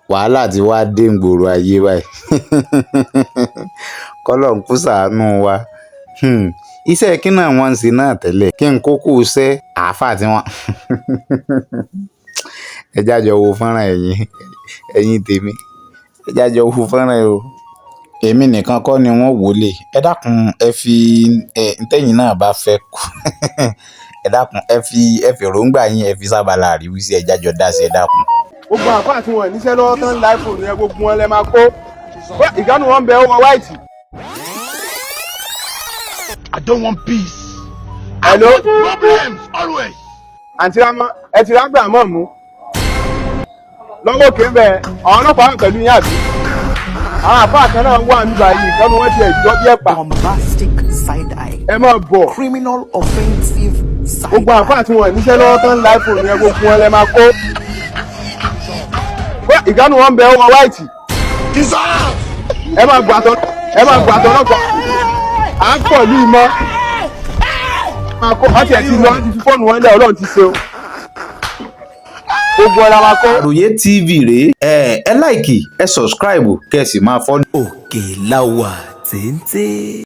wàhálà tí wàá dé ìgboro ayé báyìí kọ́lọ́run kó ṣàánú wa. Iṣẹ́ kí náà wọ́n ń ṣe náà tẹ́lẹ̀ kí n kókó iṣẹ́ àáfà tí wọ́n ẹ jájọ wo fọ́nrán ẹ̀yin tèmi ẹ jájọ wo fọ́nrán ẹ o. Èmi nìkan kọ́ ni wọ́n wò lè ẹ dákun ẹ fi ntẹ́yìn náà bá fẹ́ kú ẹ dákun ẹ fi èròǹgbà yín ẹ fi sábàlá àríwísí ẹ jájọ dá sí ẹ dákun. Gbogbo àfáà tí wọ́n níṣẹ́ lọ́wọ́ tán láìpò ní ẹ gbogbo wọn lẹ máa kó ìgánu wọn bẹ ọmọ white. I don't want peace. Hello? I want problems always. Àǹtí Rámọ́ ẹ ti rágbà mọ́ mú lọ́wọ́ òkè bẹ́ẹ̀ àwọn ọlọ́pàá wà pẹ̀lú yín àbí àwọn àfáà kan náà wà nígbà yìí ìgánu wọn ti ẹ̀jọ́ bí ẹ̀pà. Bombastic side eye. Ẹ máa bọ̀. Criminal offensive side eye. Gbogbo àfáà tí wọ́n níṣẹ́ lọ́wọ́ tán láìpò ní ẹ gbogbo wọn lẹ máa kó ìgánu wọn bẹ ọmọ white. Ẹ máa gbàtọ̀ náà kọ́ à ń pọ̀ ní ìmọ̀ máa kó ọtí ẹ̀ ti lọ ti fi fóònù wọn lẹ̀ Ọlọ́run ti ṣe o gbogbo ọ̀la máa kó. Àròyé TV rèé ẹ láìkì ẹ sọ̀scribe kẹ́ ẹ sì máa fọ́lọ́. Òkè láwà téńté.